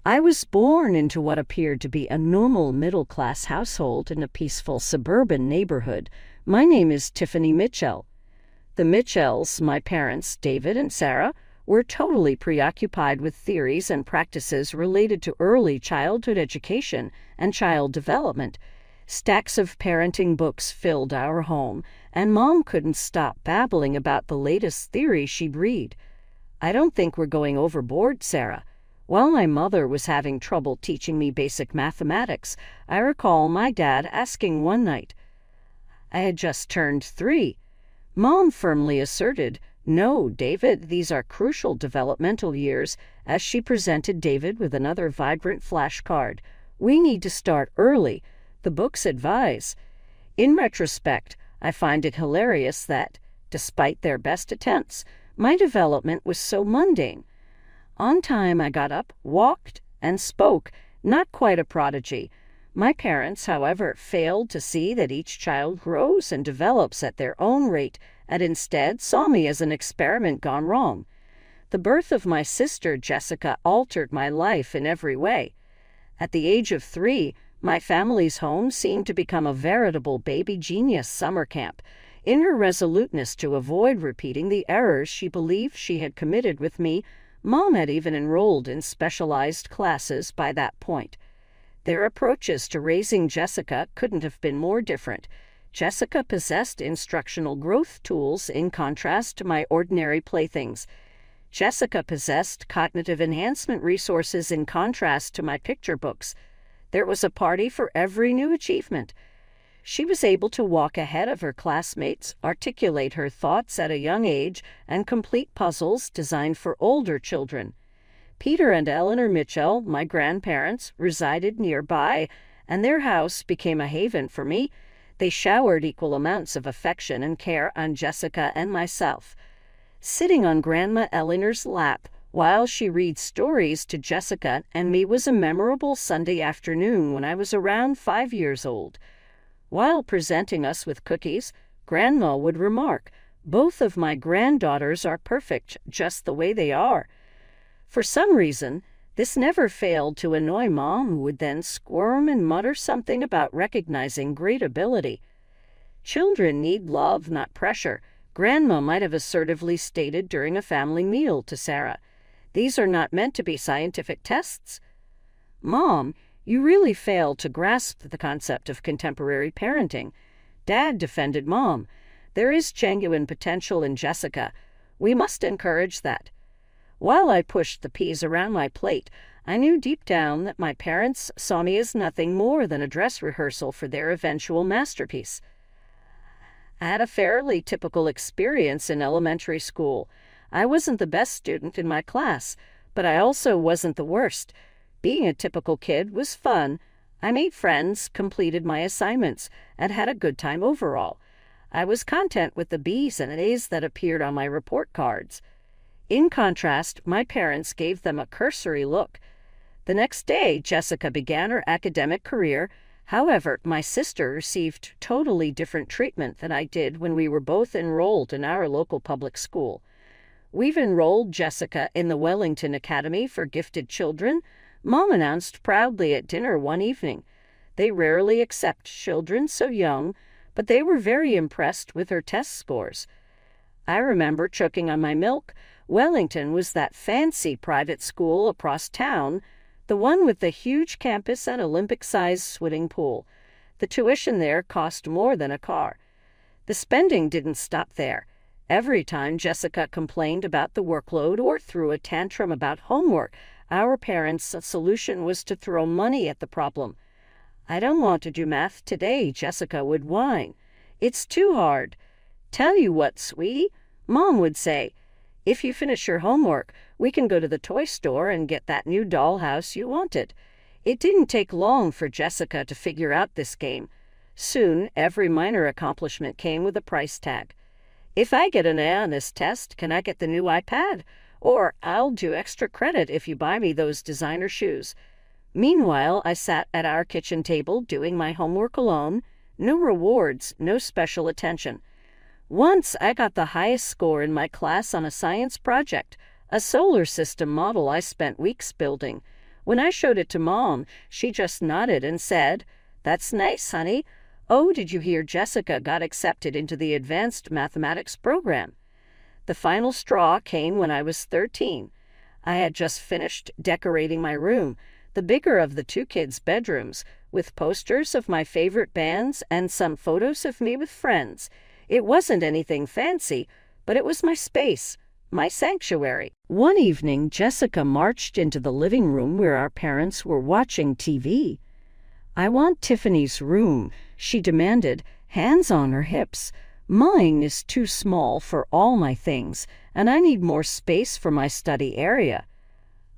I was born into what appeared to be a normal middle-class household in a peaceful suburban neighborhood. My name is Tiffany Mitchell. The Mitchells, my parents, David and Sarah, were totally preoccupied with theories and practices related to early childhood education and child development. Stacks of parenting books filled our home, and Mom couldn't stop babbling about the latest theory she'd read. "I don't think we're going overboard, Sarah." While my mother was having trouble teaching me basic mathematics, I recall my dad asking one night. I had just turned 3. Mom firmly asserted, "No, David, these are crucial developmental years," as she presented David with another vibrant flashcard. "We need to start early. The books advise." In retrospect, I find it hilarious that, despite their best attempts, my development was so mundane. On time I got up, walked, and spoke, not quite a prodigy. My parents, however, failed to see that each child grows and develops at their own rate, and instead saw me as an experiment gone wrong. The birth of my sister, Jessica, altered my life in every way. At the age of 3, my family's home seemed to become a veritable baby genius summer camp. In her resoluteness to avoid repeating the errors she believed she had committed with me, Mom had even enrolled in specialized classes by that point. Their approaches to raising Jessica couldn't have been more different. Jessica possessed instructional growth tools in contrast to my ordinary playthings. Jessica possessed cognitive enhancement resources in contrast to my picture books. There was a party for every new achievement. She was able to walk ahead of her classmates, articulate her thoughts at a young age, and complete puzzles designed for older children. Peter and Eleanor Mitchell, my grandparents, resided nearby, and their house became a haven for me. They showered equal amounts of affection and care on Jessica and myself. Sitting on Grandma Eleanor's lap while she read stories to Jessica and me was a memorable Sunday afternoon when I was around 5 years old. While presenting us with cookies, Grandma would remark, "Both of my granddaughters are perfect just the way they are." For some reason, this never failed to annoy Mom, who would then squirm and mutter something about recognizing great ability. "Children need love, not pressure," Grandma might have assertively stated during a family meal to Sarah. "These are not meant to be scientific tests." "Mom, you really fail to grasp the concept of contemporary parenting." Dad defended Mom. "There is genuine potential in Jessica. We must encourage that." While I pushed the peas around my plate, I knew deep down that my parents saw me as nothing more than a dress rehearsal for their eventual masterpiece. I had a fairly typical experience in elementary school. I wasn't the best student in my class, but I also wasn't the worst. Being a typical kid was fun. I made friends, completed my assignments, and had a good time overall. I was content with the B's and A's that appeared on my report cards. In contrast, my parents gave them a cursory look. The next day, Jessica began her academic career. However, my sister received totally different treatment than I did when we were both enrolled in our local public school. "We've enrolled Jessica in the Wellington Academy for Gifted Children," Mom announced proudly at dinner one evening. They rarely accept children so young, but they were very impressed with her test scores. I remember choking on my milk. Wellington was that fancy private school across town, the one with the huge campus and Olympic-sized swimming pool. The tuition there cost more than a car. The spending didn't stop there. Every time Jessica complained about the workload or threw a tantrum about homework, our parents' solution was to throw money at the problem. "I don't want to do math today," Jessica would whine. "It's too hard." "Tell you what, sweetie," Mom would say, "if you finish your homework, we can go to the toy store and get that new dollhouse you wanted." It didn't take long for Jessica to figure out this game. Soon, every minor accomplishment came with a price tag. "If I get an A on this test, can I get the new iPad? Or I'll do extra credit if you buy me those designer shoes." Meanwhile, I sat at our kitchen table doing my homework alone. No rewards, no special attention. Once I got the highest score in my class on a science project, a solar system model I spent weeks building. When I showed it to Mom, she just nodded and said, "That's nice, honey. Oh, did you hear Jessica got accepted into the advanced mathematics program?" The final straw came when I was 13. I had just finished decorating my room, the bigger of the two kids' bedrooms, with posters of my favorite bands and some photos of me with friends. It wasn't anything fancy, but it was my space, my sanctuary. One evening, Jessica marched into the living room where our parents were watching TV. "I want Tiffany's room," she demanded, hands on her hips. "Mine is too small for all my things, and I need more space for my study area."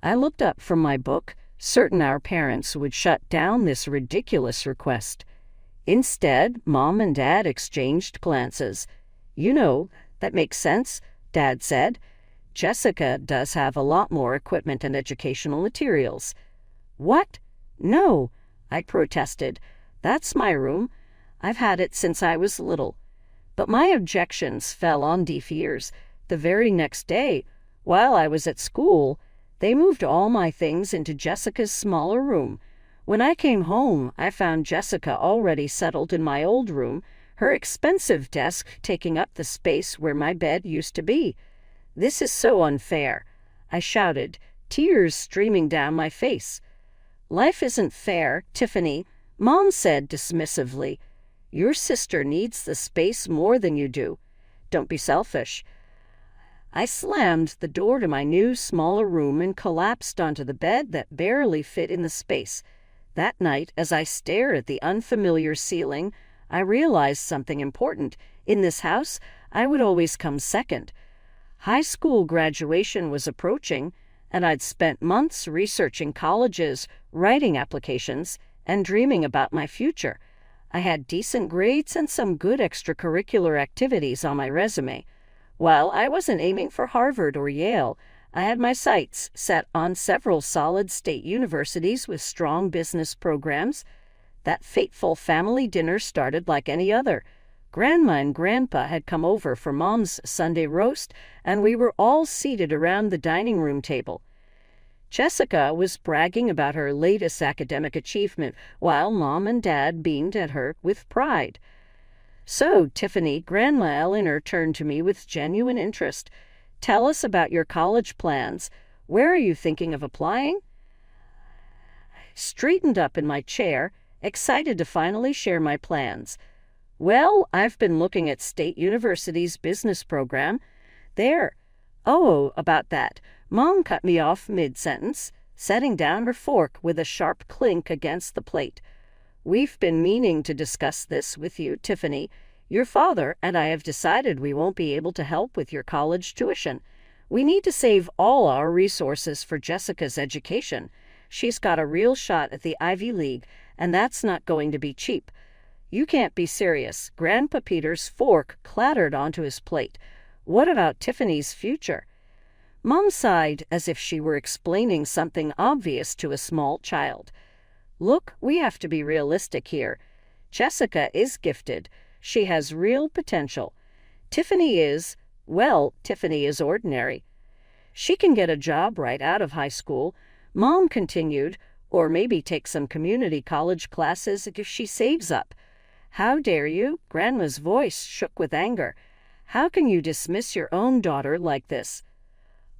I looked up from my book, certain our parents would shut down this ridiculous request. Instead, Mom and Dad exchanged glances. "You know, that makes sense," Dad said. "Jessica does have a lot more equipment and educational materials." "What? No," I protested. "That's my room. I've had it since I was little." But my objections fell on deaf ears. The very next day, while I was at school, they moved all my things into Jessica's smaller room. When I came home, I found Jessica already settled in my old room, her expensive desk taking up the space where my bed used to be. "This is so unfair," I shouted, tears streaming down my face. "Life isn't fair, Tiffany," Mom said dismissively. "Your sister needs the space more than you do. Don't be selfish." I slammed the door to my new, smaller room and collapsed onto the bed that barely fit in the space. That night, as I stared at the unfamiliar ceiling, I realized something important. In this house, I would always come second. High school graduation was approaching, and I'd spent months researching colleges, writing applications, and dreaming about my future. I had decent grades and some good extracurricular activities on my resume. While I wasn't aiming for Harvard or Yale, I had my sights set on several solid state universities with strong business programs. That fateful family dinner started like any other. Grandma and Grandpa had come over for Mom's Sunday roast, and we were all seated around the dining room table. Jessica was bragging about her latest academic achievement, while Mom and Dad beamed at her with pride. "So, Tiffany," Grandma Eleanor turned to me with genuine interest. "Tell us about your college plans. Where are you thinking of applying?" Straightened up in my chair, excited to finally share my plans. "Well, I've been looking at State University's business program. There." "Oh, about that." Mom cut me off mid-sentence, setting down her fork with a sharp clink against the plate. "We've been meaning to discuss this with you, Tiffany. Your father and I have decided we won't be able to help with your college tuition. We need to save all our resources for Jessica's education. She's got a real shot at the Ivy League, and that's not going to be cheap." "You can't be serious." Grandpa Peter's fork clattered onto his plate. "What about Tiffany's future?" Mom sighed as if she were explaining something obvious to a small child. "Look, we have to be realistic here. Jessica is gifted. She has real potential. Tiffany is ordinary. She can get a job right out of high school," Mom continued, "or maybe take some community college classes if she saves up." "How dare you?" Grandma's voice shook with anger. "How can you dismiss your own daughter like this?"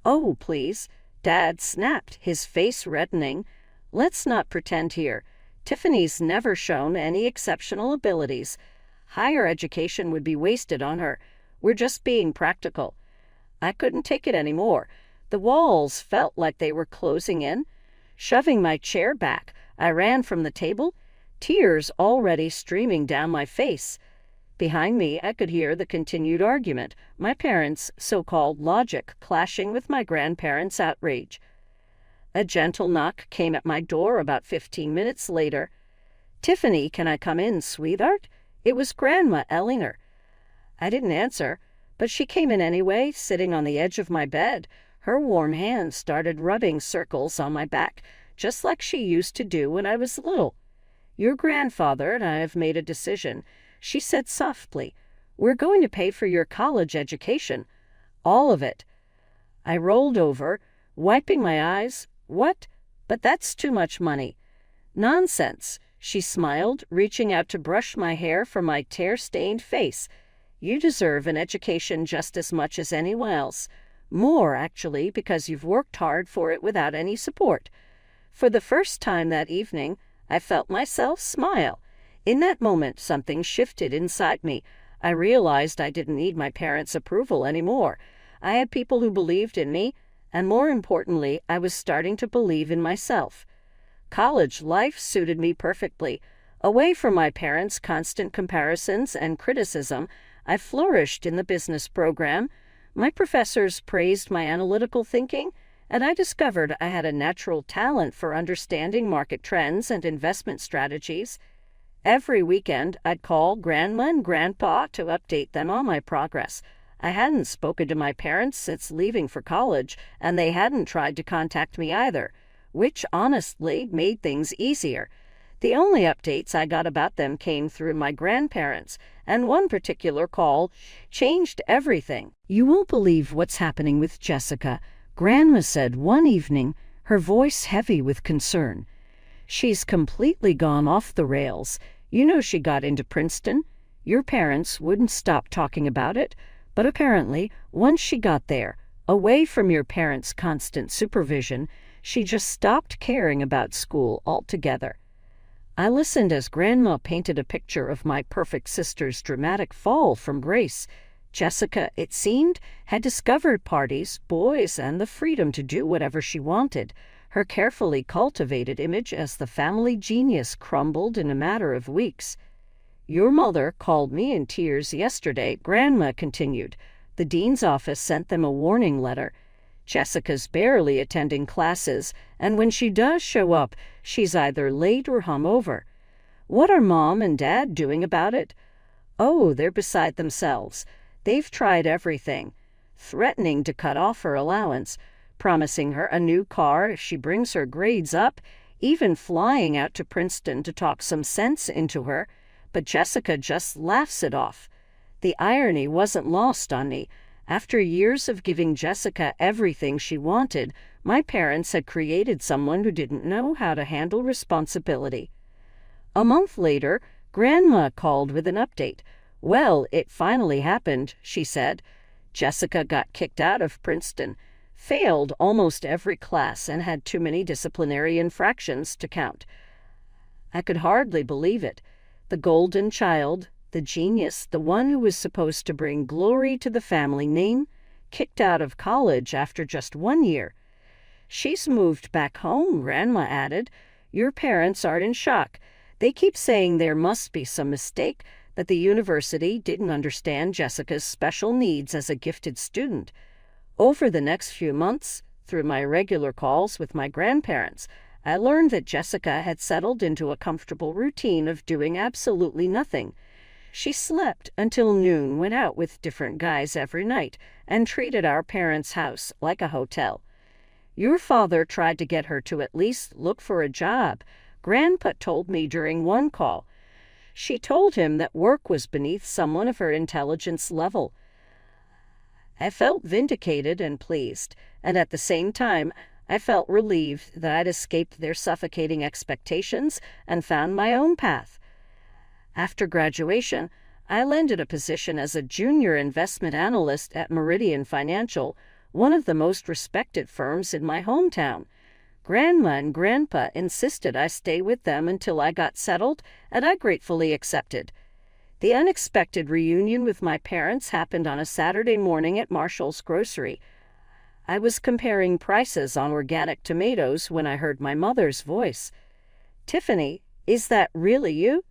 "Oh, please," Dad snapped, his face reddening. "Let's not pretend here. Tiffany's never shown any exceptional abilities. Higher education would be wasted on her. We're just being practical." I couldn't take it anymore. The walls felt like they were closing in. Shoving my chair back, I ran from the table, tears already streaming down my face. Behind me, I could hear the continued argument, my parents' so-called logic clashing with my grandparents' outrage. A gentle knock came at my door about 15 minutes later. "Tiffany, can I come in, sweetheart?" It was Grandma Eleanor. I didn't answer, but she came in anyway, sitting on the edge of my bed. Her warm hands started rubbing circles on my back, just like she used to do when I was little. "Your grandfather and I have made a decision," she said softly. "We're going to pay for your college education. All of it." I rolled over, wiping my eyes. "What? But that's too much money." "Nonsense," she smiled, reaching out to brush my hair from my tear-stained face. "You deserve an education just as much as anyone else. More, actually, because you've worked hard for it without any support." For the first time that evening, I felt myself smile. In that moment, something shifted inside me. I realized I didn't need my parents' approval anymore. I had people who believed in me, and more importantly, I was starting to believe in myself. College life suited me perfectly. Away from my parents' constant comparisons and criticism, I flourished in the business program. My professors praised my analytical thinking, and I discovered I had a natural talent for understanding market trends and investment strategies. Every weekend, I'd call Grandma and Grandpa to update them on my progress. I hadn't spoken to my parents since leaving for college, and they hadn't tried to contact me either, which honestly made things easier. The only updates I got about them came through my grandparents, and one particular call changed everything. "You won't believe what's happening with Jessica," Grandma said one evening, her voice heavy with concern. "She's completely gone off the rails. You know she got into Princeton. Your parents wouldn't stop talking about it, but apparently, once she got there, away from your parents' constant supervision, she just stopped caring about school altogether." I listened as Grandma painted a picture of my perfect sister's dramatic fall from grace. Jessica, it seemed, had discovered parties, boys, and the freedom to do whatever she wanted. Her carefully cultivated image as the family genius crumbled in a matter of weeks. "Your mother called me in tears yesterday," Grandma continued. "The dean's office sent them a warning letter. Jessica's barely attending classes, and when she does show up, she's either late or hungover. What are Mom and Dad doing about it?" "Oh, they're beside themselves. They've tried everything, threatening to cut off her allowance, promising her a new car if she brings her grades up, even flying out to Princeton to talk some sense into her, but Jessica just laughs it off." The irony wasn't lost on me. After years of giving Jessica everything she wanted, my parents had created someone who didn't know how to handle responsibility. A month later, Grandma called with an update. "Well, it finally happened," she said. "Jessica got kicked out of Princeton, failed almost every class, and had too many disciplinary infractions to count." I could hardly believe it. The golden child, the genius, the one who was supposed to bring glory to the family name, kicked out of college after just 1 year. "She's moved back home," Grandma added. "Your parents aren't in shock. They keep saying there must be some mistake, that the university didn't understand Jessica's special needs as a gifted student." Over the next few months, through my regular calls with my grandparents, I learned that Jessica had settled into a comfortable routine of doing absolutely nothing. She slept until noon, went out with different guys every night, and treated our parents' house like a hotel. "Your father tried to get her to at least look for a job," Grandpa told me during one call. She told him that work was beneath someone of her intelligence level. I felt vindicated and pleased, and at the same time, I felt relieved that I'd escaped their suffocating expectations and found my own path. After graduation, I landed a position as a junior investment analyst at Meridian Financial, one of the most respected firms in my hometown. Grandma and Grandpa insisted I stay with them until I got settled, and I gratefully accepted. The unexpected reunion with my parents happened on a Saturday morning at Marshall's grocery. I was comparing prices on organic tomatoes when I heard my mother's voice. "Tiffany, is that really you?"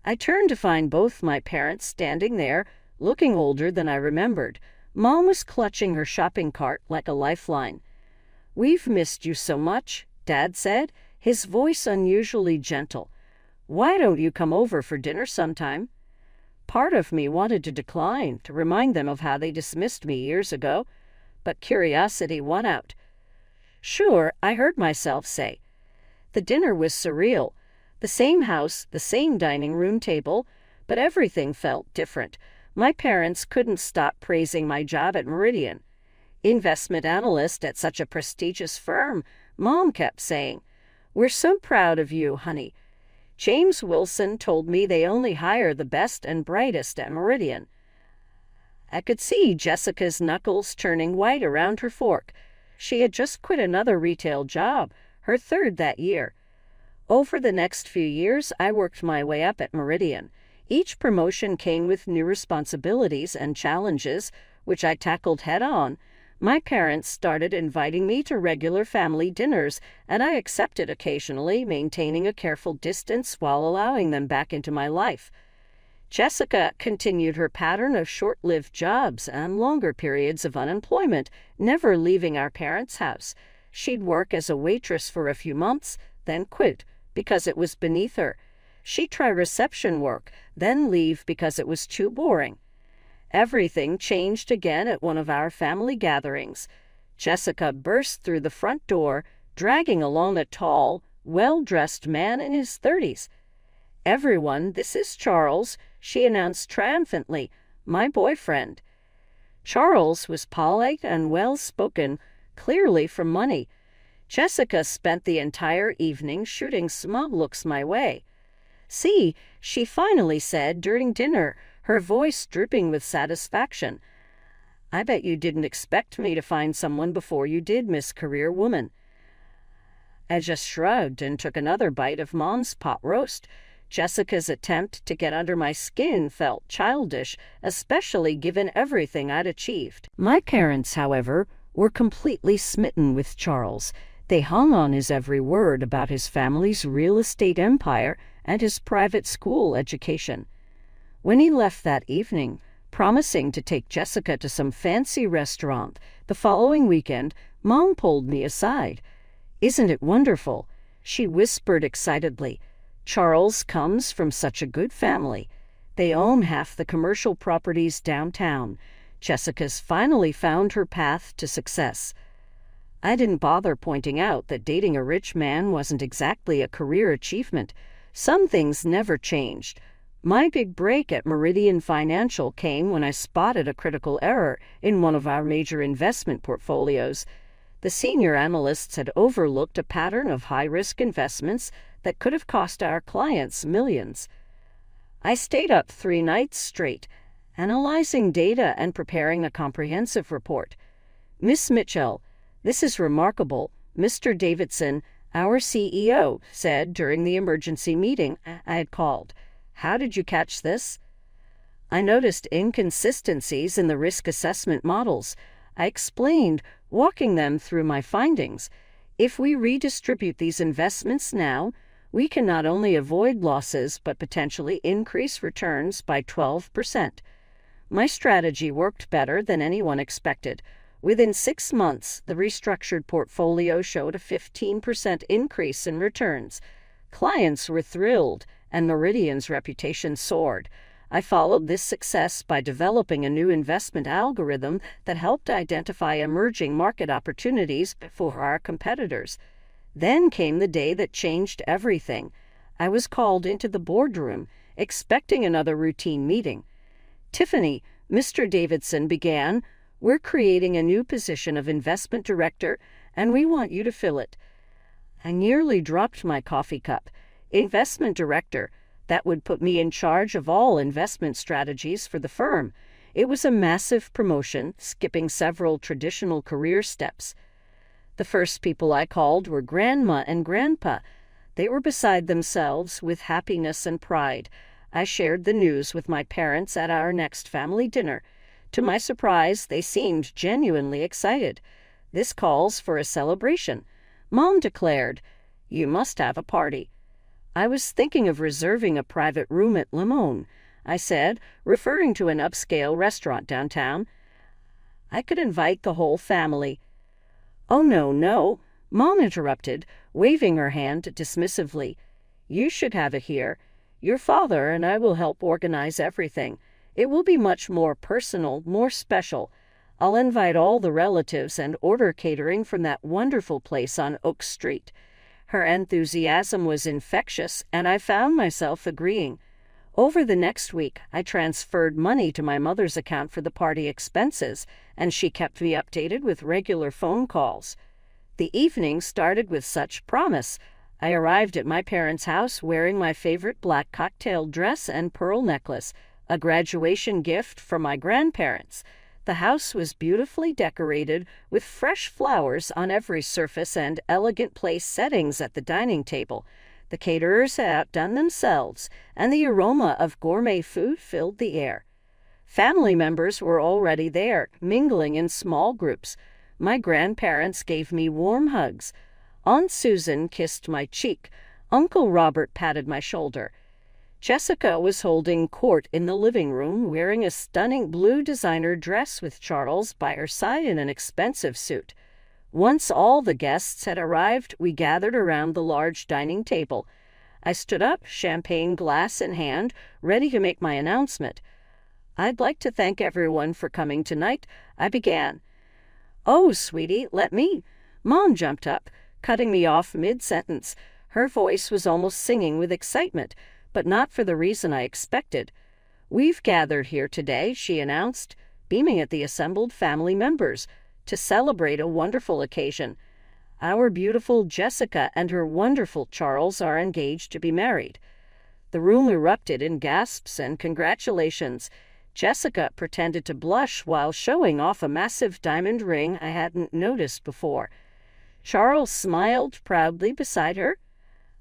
I turned to find both my parents standing there, looking older than I remembered. Mom was clutching her shopping cart like a lifeline. "We've missed you so much," Dad said, his voice unusually gentle. "Why don't you come over for dinner sometime?" Part of me wanted to decline, to remind them of how they dismissed me years ago, but curiosity won out. "Sure," I heard myself say. The dinner was surreal. The same house, the same dining room table, but everything felt different. My parents couldn't stop praising my job at Meridian. Investment analyst at such a prestigious firm, Mom kept saying, "We're so proud of you, honey. James Wilson told me they only hire the best and brightest at Meridian." I could see Jessica's knuckles turning white around her fork. She had just quit another retail job, her third that year. Over the next few years, I worked my way up at Meridian. Each promotion came with new responsibilities and challenges, which I tackled head-on. My parents started inviting me to regular family dinners, and I accepted occasionally, maintaining a careful distance while allowing them back into my life. Jessica continued her pattern of short-lived jobs and longer periods of unemployment, never leaving our parents' house. She'd work as a waitress for a few months, then quit because it was beneath her. She'd try reception work, then leave because it was too boring. Everything changed again at one of our family gatherings. Jessica burst through the front door, dragging along a tall, well-dressed man in his 30s. "Everyone, this is Charles," she announced triumphantly, "my boyfriend." Charles was polite and well-spoken, clearly from money. Jessica spent the entire evening shooting smug looks my way. "See," she finally said during dinner, her voice dripping with satisfaction. "I bet you didn't expect me to find someone before you did, Miss Career Woman." I just shrugged and took another bite of Mom's pot roast. Jessica's attempt to get under my skin felt childish, especially given everything I'd achieved. My parents, however, were completely smitten with Charles. They hung on his every word about his family's real estate empire and his private school education. When he left that evening, promising to take Jessica to some fancy restaurant, the following weekend, Mom pulled me aside. "Isn't it wonderful?" she whispered excitedly. "Charles comes from such a good family. They own half the commercial properties downtown. Jessica's finally found her path to success." I didn't bother pointing out that dating a rich man wasn't exactly a career achievement. Some things never changed. My big break at Meridian Financial came when I spotted a critical error in one of our major investment portfolios. The senior analysts had overlooked a pattern of high-risk investments that could have cost our clients millions. I stayed up 3 nights straight, analyzing data and preparing a comprehensive report. "Miss Mitchell, this is remarkable," Mr. Davidson, our CEO, said during the emergency meeting I had called. "How did you catch this?" I noticed inconsistencies in the risk assessment models. I explained, walking them through my findings. If we redistribute these investments now, we can not only avoid losses but potentially increase returns by 12%. My strategy worked better than anyone expected. Within 6 months, the restructured portfolio showed a 15% increase in returns. Clients were thrilled, and Meridian's reputation soared. I followed this success by developing a new investment algorithm that helped identify emerging market opportunities for our competitors. Then came the day that changed everything. I was called into the boardroom, expecting another routine meeting. "Tiffany," Mr. Davidson began, "we're creating a new position of investment director, and we want you to fill it." I nearly dropped my coffee cup. Investment director. That would put me in charge of all investment strategies for the firm. It was a massive promotion, skipping several traditional career steps. The first people I called were Grandma and Grandpa. They were beside themselves with happiness and pride. I shared the news with my parents at our next family dinner. To my surprise, they seemed genuinely excited. "This calls for a celebration," Mom declared. "You must have a party." "I was thinking of reserving a private room at Limon," I said, referring to an upscale restaurant downtown. "I could invite the whole family." "Oh, no," Mom interrupted, waving her hand dismissively. "You should have it here. Your father and I will help organize everything. It will be much more personal, more special. I'll invite all the relatives and order catering from that wonderful place on Oak Street." Her enthusiasm was infectious, and I found myself agreeing. Over the next week, I transferred money to my mother's account for the party expenses, and she kept me updated with regular phone calls. The evening started with such promise. I arrived at my parents' house wearing my favorite black cocktail dress and pearl necklace, a graduation gift from my grandparents. The house was beautifully decorated with fresh flowers on every surface and elegant place settings at the dining table. The caterers had outdone themselves, and the aroma of gourmet food filled the air. Family members were already there, mingling in small groups. My grandparents gave me warm hugs. Aunt Susan kissed my cheek. Uncle Robert patted my shoulder. Jessica was holding court in the living room, wearing a stunning blue designer dress with Charles by her side in an expensive suit. Once all the guests had arrived, we gathered around the large dining table. I stood up, champagne glass in hand, ready to make my announcement. "I'd like to thank everyone for coming tonight," I began. "Oh, sweetie, let me—" Mom jumped up, cutting me off mid-sentence. Her voice was almost singing with excitement, but not for the reason I expected. "We've gathered here today," she announced, beaming at the assembled family members, "to celebrate a wonderful occasion. Our beautiful Jessica and her wonderful Charles are engaged to be married." The room erupted in gasps and congratulations. Jessica pretended to blush while showing off a massive diamond ring I hadn't noticed before. Charles smiled proudly beside her.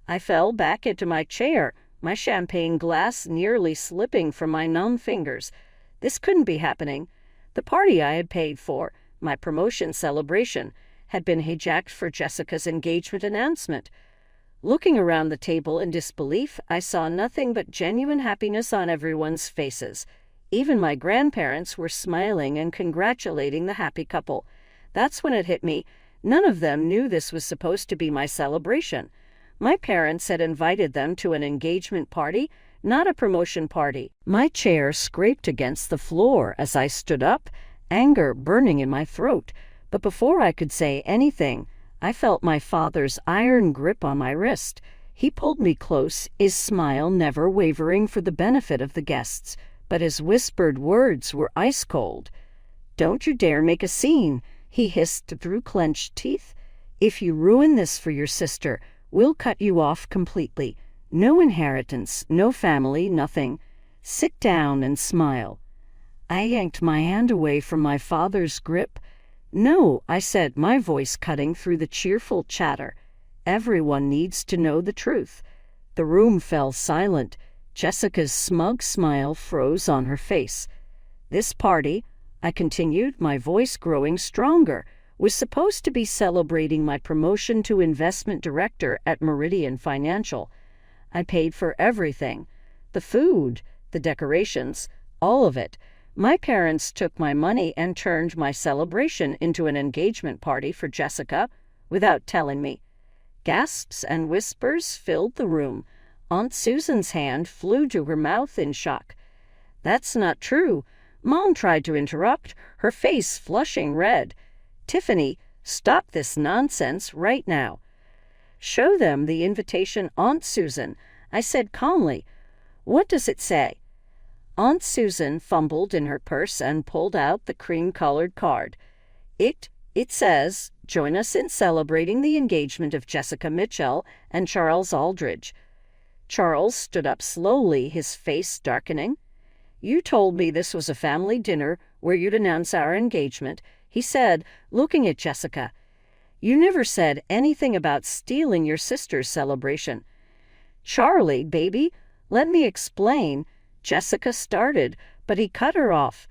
I fell back into my chair, my champagne glass nearly slipping from my numb fingers. This couldn't be happening. The party I had paid for, my promotion celebration, had been hijacked for Jessica's engagement announcement. Looking around the table in disbelief, I saw nothing but genuine happiness on everyone's faces. Even my grandparents were smiling and congratulating the happy couple. That's when it hit me. None of them knew this was supposed to be my celebration. My parents had invited them to an engagement party, not a promotion party. My chair scraped against the floor as I stood up, anger burning in my throat. But before I could say anything, I felt my father's iron grip on my wrist. He pulled me close, his smile never wavering for the benefit of the guests, but his whispered words were ice cold. "Don't you dare make a scene," he hissed through clenched teeth. "If you ruin this for your sister, we'll cut you off completely. No inheritance, no family, nothing. Sit down and smile." I yanked my hand away from my father's grip. "No," I said, my voice cutting through the cheerful chatter. "Everyone needs to know the truth." The room fell silent. Jessica's smug smile froze on her face. "This party," I continued, my voice growing stronger, "was supposed to be celebrating my promotion to investment director at Meridian Financial. I paid for everything. The food, the decorations, all of it. My parents took my money and turned my celebration into an engagement party for Jessica without telling me." Gasps and whispers filled the room. Aunt Susan's hand flew to her mouth in shock. "That's not true." Mom tried to interrupt, her face flushing red. "Tiffany, stop this nonsense right now." "Show them the invitation, Aunt Susan," I said calmly. "What does it say?" Aunt Susan fumbled in her purse and pulled out the cream-colored card. It says, "Join us in celebrating the engagement of Jessica Mitchell and Charles Aldridge." Charles stood up slowly, his face darkening. "You told me this was a family dinner where you'd announce our engagement," he said, looking at Jessica. "You never said anything about stealing your sister's celebration." "Charlie, baby, let me explain," Jessica started, but he cut her off.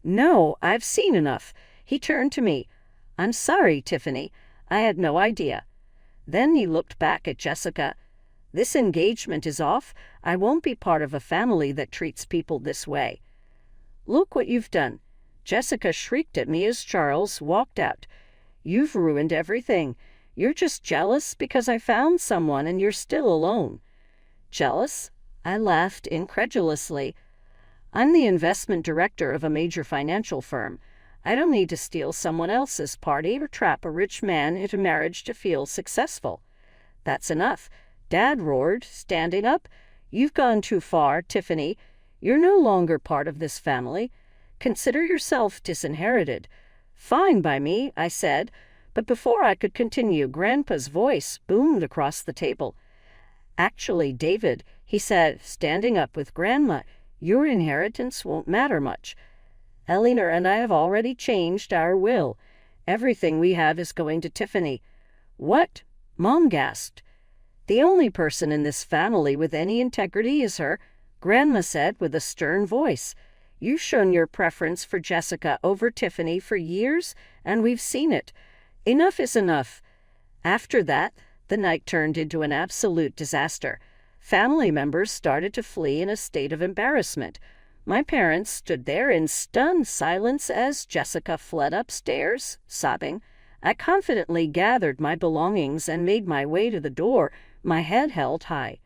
"No, I've seen enough." He turned to me. "I'm sorry, Tiffany. I had no idea." Then he looked back at Jessica. "This engagement is off. I won't be part of a family that treats people this way." "Look what you've done." Jessica shrieked at me as Charles walked out. "You've ruined everything. You're just jealous because I found someone and you're still alone." "Jealous?" I laughed incredulously. "I'm the investment director of a major financial firm. I don't need to steal someone else's party or trap a rich man into marriage to feel successful." "That's enough," Dad roared, standing up. "You've gone too far, Tiffany. You're no longer part of this family. Consider yourself disinherited." "Fine by me," I said, But before I could continue, Grandpa's voice boomed across the table. "Actually, David," he said, standing up with Grandma, "your inheritance won't matter much. Eleanor and I have already changed our will. Everything we have is going to Tiffany." "What?" Mom gasped. "The only person in this family with any integrity is her," Grandma said with a stern voice. "You've shown your preference for Jessica over Tiffany for years, and we've seen it. Enough is enough." After that, the night turned into an absolute disaster. Family members started to flee in a state of embarrassment. My parents stood there in stunned silence as Jessica fled upstairs, sobbing. I confidently gathered my belongings and made my way to the door, my head held high.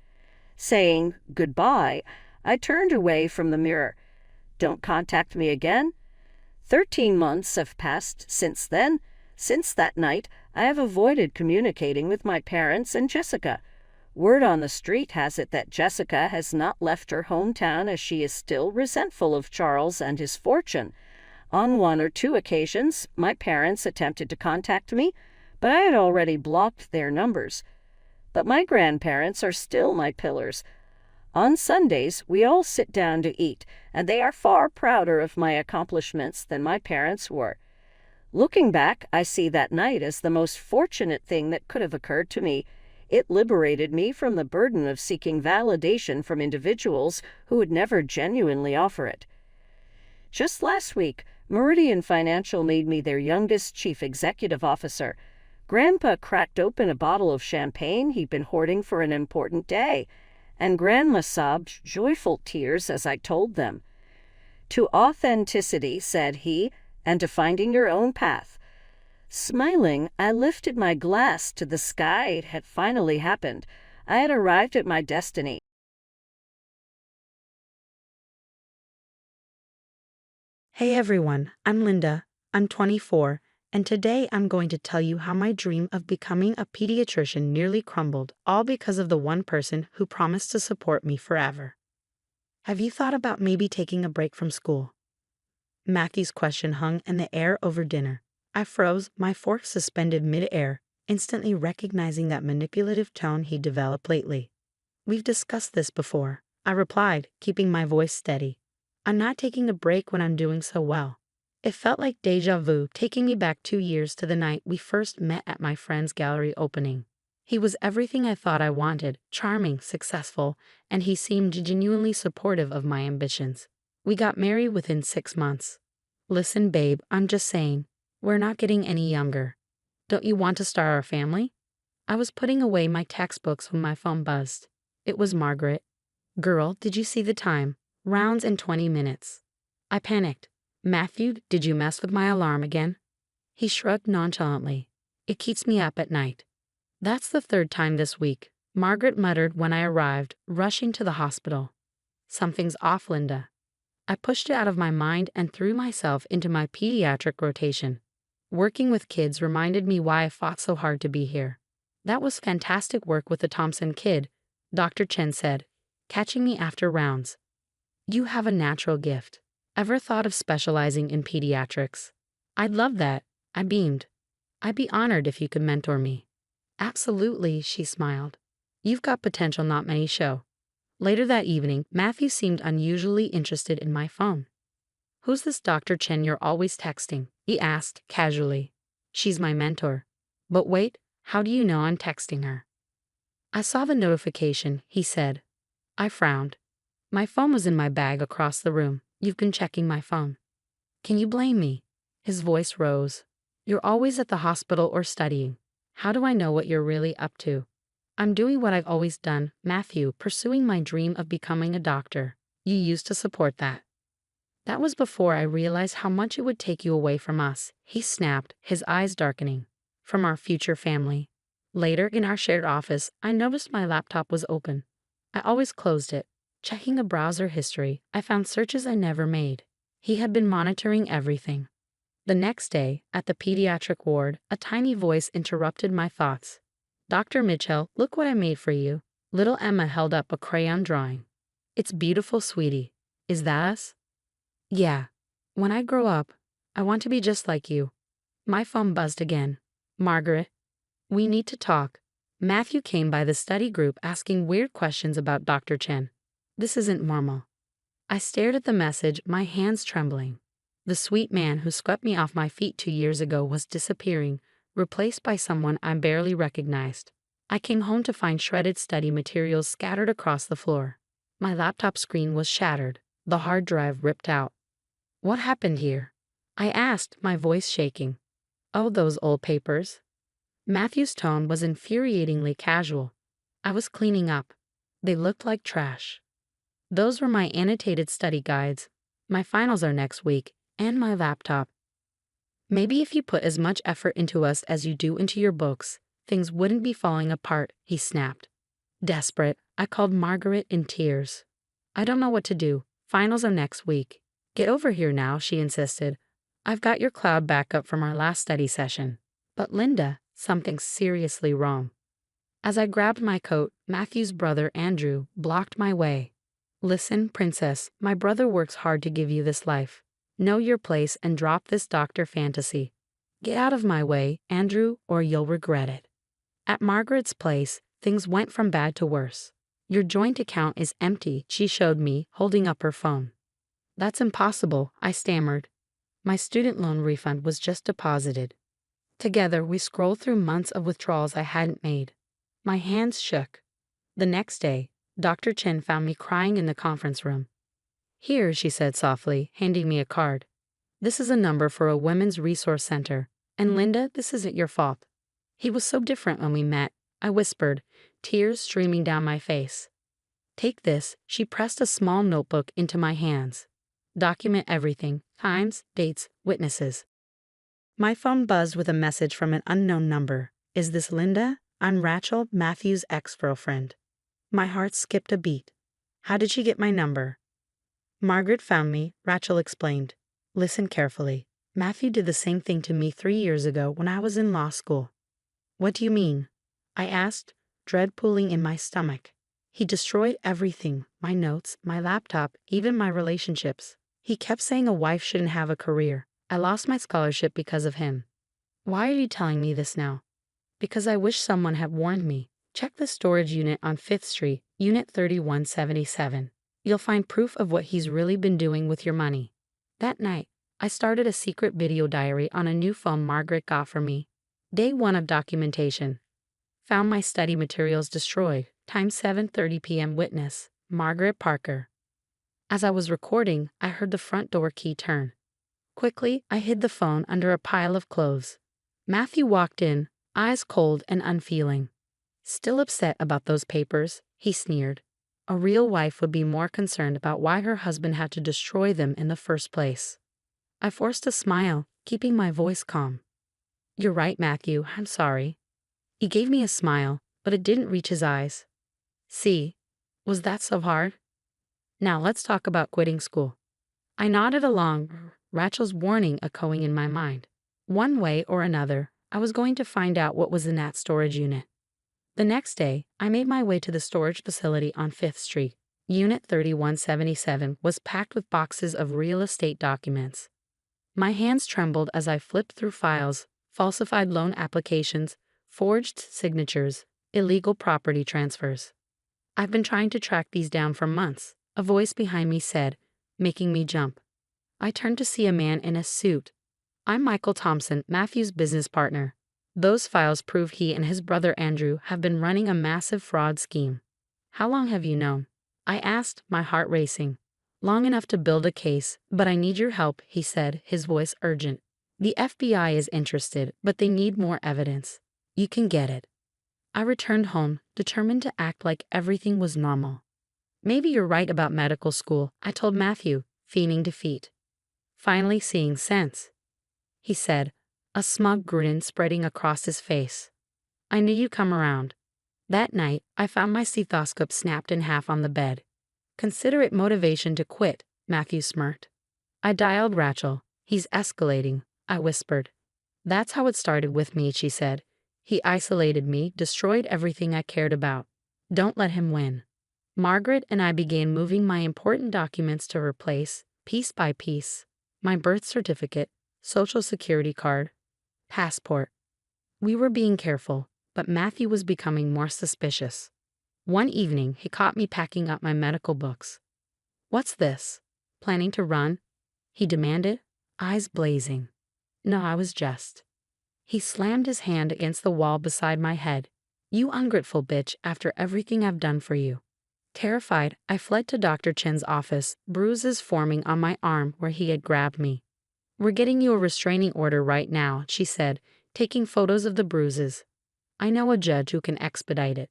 Saying goodbye, I turned away from the mirror. "Don't contact me again." 13 months have passed since then. Since that night, I have avoided communicating with my parents and Jessica. Word on the street has it that Jessica has not left her hometown as she is still resentful of Charles and his fortune. On 1 or 2 occasions, my parents attempted to contact me, but I had already blocked their numbers. But my grandparents are still my pillars. On Sundays, we all sit down to eat, and they are far prouder of my accomplishments than my parents were. Looking back, I see that night as the most fortunate thing that could have occurred to me. It liberated me from the burden of seeking validation from individuals who would never genuinely offer it. Just last week, Meridian Financial made me their youngest chief executive officer. Grandpa cracked open a bottle of champagne he'd been hoarding for an important day, and Grandma sobbed joyful tears as I told them. "To authenticity," said he, "and to finding your own path." Smiling, I lifted my glass to the sky. It had finally happened. I had arrived at my destiny. Hey everyone, I'm Linda. I'm 24, and today I'm going to tell you how my dream of becoming a pediatrician nearly crumbled, all because of the one person who promised to support me forever. Have you thought about maybe taking a break from school? Matthew's question hung in the air over dinner. I froze, my fork suspended mid-air, instantly recognizing that manipulative tone he developed lately. "We've discussed this before," I replied, keeping my voice steady. "I'm not taking a break when I'm doing so well." It felt like deja vu, taking me back 2 years to the night we first met at my friend's gallery opening. He was everything I thought I wanted, charming, successful, and he seemed genuinely supportive of my ambitions. We got married within 6 months. "Listen, babe, I'm just saying, we're not getting any younger. Don't you want to start our family?" I was putting away my textbooks when my phone buzzed. It was Margaret. "Girl, did you see the time? Rounds in 20 minutes. I panicked. "Matthew, did you mess with my alarm again?" He shrugged nonchalantly. "It keeps me up at night." "That's the 3rd time this week," Margaret muttered when I arrived, rushing to the hospital. "Something's off, Linda." I pushed it out of my mind and threw myself into my pediatric rotation. Working with kids reminded me why I fought so hard to be here. "That was fantastic work with the Thompson kid," Dr. Chen said, catching me after rounds. "You have a natural gift. Ever thought of specializing in pediatrics?" "I'd love that," I beamed. "I'd be honored if you could mentor me." "Absolutely," she smiled. "You've got potential not many show." Later that evening, Matthew seemed unusually interested in my phone. "Who's this Dr. Chen you're always texting?" he asked casually. "She's my mentor." "But wait, how do you know I'm texting her?" "I saw the notification," he said. I frowned. My phone was in my bag across the room. "You've been checking my phone." "Can you blame me?" His voice rose. "You're always at the hospital or studying. How do I know what you're really up to?" "I'm doing what I've always done, Matthew, pursuing my dream of becoming a doctor. You used to support that." "That was before I realized how much it would take you away from us," he snapped, his eyes darkening. "From our future family." Later, in our shared office, I noticed my laptop was open. I always closed it. Checking a browser history, I found searches I never made. He had been monitoring everything. The next day, at the pediatric ward, a tiny voice interrupted my thoughts. "Dr. Mitchell, look what I made for you." Little Emma held up a crayon drawing. "It's beautiful, sweetie. Is that us?" "Yeah. When I grow up, I want to be just like you." My phone buzzed again. Margaret, we need to talk. Matthew came by the study group asking weird questions about Dr. Chen. This isn't normal. I stared at the message, my hands trembling. The sweet man who swept me off my feet 2 years ago was disappearing, replaced by someone I barely recognized. I came home to find shredded study materials scattered across the floor. My laptop screen was shattered, the hard drive ripped out. What happened here? I asked, my voice shaking. Oh, those old papers. Matthew's tone was infuriatingly casual. I was cleaning up. They looked like trash. Those were my annotated study guides. My finals are next week, and my laptop. Maybe if you put as much effort into us as you do into your books, things wouldn't be falling apart, he snapped. Desperate, I called Margaret in tears. I don't know what to do. Finals are next week. Get over here now, she insisted. I've got your cloud backup from our last study session. But Linda, something's seriously wrong. As I grabbed my coat, Matthew's brother Andrew blocked my way. Listen, princess, my brother works hard to give you this life. Know your place and drop this doctor fantasy. Get out of my way, Andrew, or you'll regret it. At Margaret's place, things went from bad to worse. Your joint account is empty, she showed me, holding up her phone. That's impossible, I stammered. My student loan refund was just deposited. Together, we scrolled through months of withdrawals I hadn't made. My hands shook. The next day, Dr. Chen found me crying in the conference room. Here, she said softly, handing me a card. This is a number for a women's resource center. And Linda, this isn't your fault. He was so different when we met, I whispered, tears streaming down my face. Take this, she pressed a small notebook into my hands. Document everything, times, dates, witnesses. My phone buzzed with a message from an unknown number. Is this Linda? I'm Rachel, Matthew's ex-girlfriend. My heart skipped a beat. How did she get my number? Margaret found me, Rachel explained. Listen carefully. Matthew did the same thing to me 3 years ago when I was in law school. What do you mean? I asked, dread pooling in my stomach. He destroyed everything, my notes, my laptop, even my relationships. He kept saying a wife shouldn't have a career. I lost my scholarship because of him. Why are you telling me this now? Because I wish someone had warned me. Check the storage unit on 5th Street, Unit 3177. You'll find proof of what he's really been doing with your money. That night, I started a secret video diary on a new phone Margaret got for me. Day 1 of documentation. Found my study materials destroyed. Time 7:30 p.m. Witness, Margaret Parker. As I was recording, I heard the front door key turn. Quickly, I hid the phone under a pile of clothes. Matthew walked in, eyes cold and unfeeling. Still upset about those papers, he sneered. A real wife would be more concerned about why her husband had to destroy them in the first place. I forced a smile, keeping my voice calm. You're right, Matthew, I'm sorry. He gave me a smile, but it didn't reach his eyes. See, was that so hard? Now let's talk about quitting school. I nodded along, Rachel's warning echoing in my mind. One way or another, I was going to find out what was in that storage unit. The next day, I made my way to the storage facility on 5th Street. Unit 3177 was packed with boxes of real estate documents. My hands trembled as I flipped through files, falsified loan applications, forged signatures, illegal property transfers. I've been trying to track these down for months, a voice behind me said, making me jump. I turned to see a man in a suit. I'm Michael Thompson, Matthew's business partner. Those files prove he and his brother Andrew have been running a massive fraud scheme. How long have you known? I asked, my heart racing. Long enough to build a case, but I need your help, he said, his voice urgent. The FBI is interested, but they need more evidence. You can get it. I returned home, determined to act like everything was normal. Maybe you're right about medical school, I told Matthew, feigning defeat. Finally seeing sense, he said, a smug grin spreading across his face. I knew you'd come around. That night, I found my stethoscope snapped in half on the bed. Consider it motivation to quit, Matthew smirked. I dialed Rachel. He's escalating, I whispered. That's how it started with me, she said. He isolated me, destroyed everything I cared about. Don't let him win. Margaret and I began moving my important documents to her place, piece by piece. My birth certificate, social security card, passport. We were being careful, but Matthew was becoming more suspicious. One evening, he caught me packing up my medical books. "What's this? Planning to run?" he demanded, eyes blazing. No, I was just. He slammed his hand against the wall beside my head. "You ungrateful bitch, after everything I've done for you." Terrified, I fled to Dr. Chen's office, bruises forming on my arm where he had grabbed me. "We're getting you a restraining order right now," she said, taking photos of the bruises. "I know a judge who can expedite it."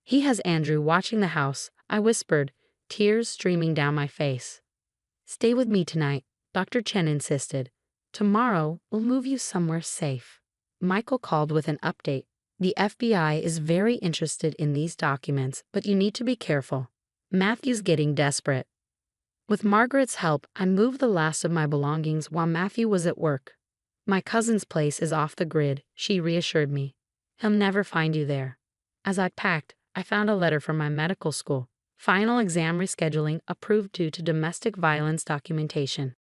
"He has Andrew watching the house," I whispered, tears streaming down my face. "Stay with me tonight," Dr. Chen insisted. "Tomorrow, we'll move you somewhere safe." Michael called with an update. "The FBI is very interested in these documents, but you need to be careful." Matthew's getting desperate. With Margaret's help, I moved the last of my belongings while Matthew was at work. "My cousin's place is off the grid," she reassured me. "He'll never find you there." As I packed, I found a letter from my medical school. Final exam rescheduling approved due to domestic violence documentation.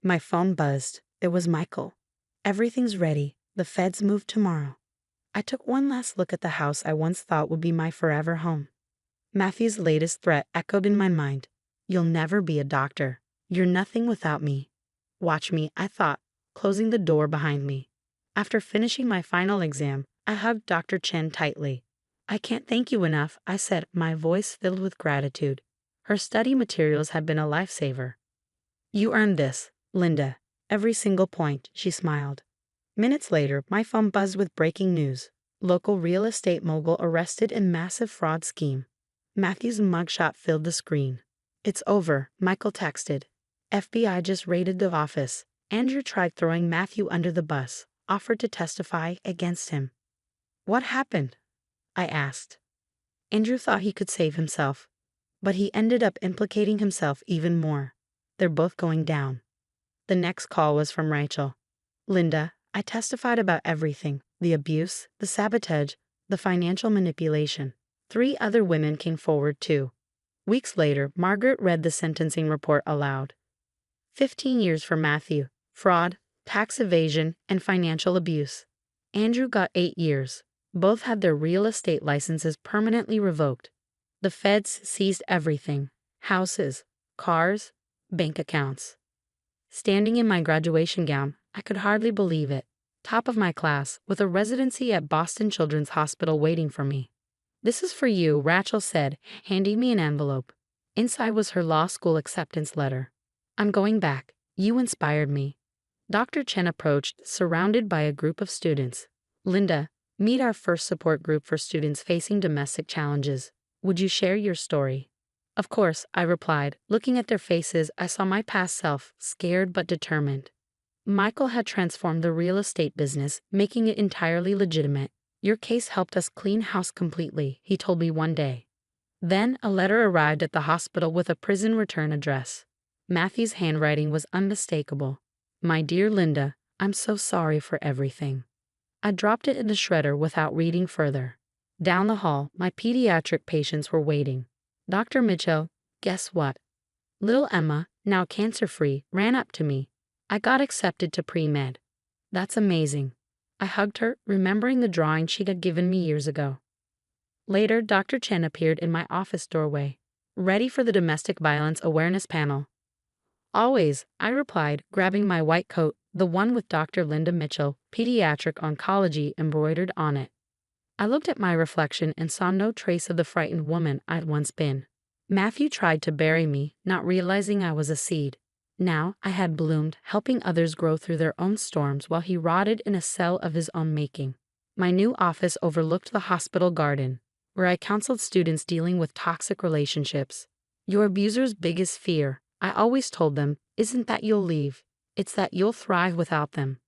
My phone buzzed. It was Michael. "Everything's ready. The feds move tomorrow." I took one last look at the house I once thought would be my forever home. Matthew's latest threat echoed in my mind. "You'll never be a doctor. You're nothing without me." "Watch me," I thought, closing the door behind me. After finishing my final exam, I hugged Dr. Chen tightly. "I can't thank you enough," I said, my voice filled with gratitude. Her study materials had been a lifesaver. "You earned this, Linda. Every single point," she smiled. Minutes later, my phone buzzed with breaking news. Local real estate mogul arrested in massive fraud scheme. Matthew's mugshot filled the screen. "It's over," Michael texted. "FBI just raided the office. Andrew tried throwing Matthew under the bus, offered to testify against him." "What happened?" I asked. "Andrew thought he could save himself, but he ended up implicating himself even more. They're both going down." The next call was from Rachel. "Linda, I testified about everything: the abuse, the sabotage, the financial manipulation. 3 other women came forward too." Weeks later, Margaret read the sentencing report aloud. 15 years for Matthew: fraud, tax evasion, and financial abuse. Andrew got 8 years. Both had their real estate licenses permanently revoked. The feds seized everything: houses, cars, bank accounts. Standing in my graduation gown, I could hardly believe it. Top of my class, with a residency at Boston Children's Hospital waiting for me. "This is for you," Rachel said, handing me an envelope. Inside was her law school acceptance letter. "I'm going back. You inspired me." Dr. Chen approached, surrounded by a group of students. "Linda, meet our first support group for students facing domestic challenges. Would you share your story?" "Of course," I replied. Looking at their faces, I saw my past self, scared but determined. Michael had transformed the real estate business, making it entirely legitimate. "Your case helped us clean house completely," he told me one day. Then a letter arrived at the hospital with a prison return address. Matthew's handwriting was unmistakable. "My dear Linda, I'm so sorry for everything." I dropped it in the shredder without reading further. Down the hall, my pediatric patients were waiting. "Dr. Mitchell, guess what?" Little Emma, now cancer-free, ran up to me. "I got accepted to pre-med." "That's amazing." I hugged her, remembering the drawing she had given me years ago. Later, Dr. Chen appeared in my office doorway. "Ready for the domestic violence awareness panel?" "Always," I replied, grabbing my white coat, the one with Dr. Linda Mitchell, pediatric oncology, embroidered on it. I looked at my reflection and saw no trace of the frightened woman I'd once been. Matthew tried to bury me, not realizing I was a seed. Now I had bloomed, helping others grow through their own storms while he rotted in a cell of his own making. My new office overlooked the hospital garden, where I counseled students dealing with toxic relationships. "Your abuser's biggest fear," I always told them, "isn't that you'll leave. It's that you'll thrive without them."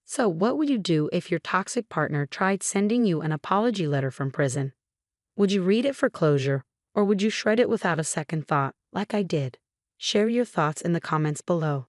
So what would you do if your toxic partner tried sending you an apology letter from prison? Would you read it for closure, or would you shred it without a second thought, like I did? Share your thoughts in the comments below.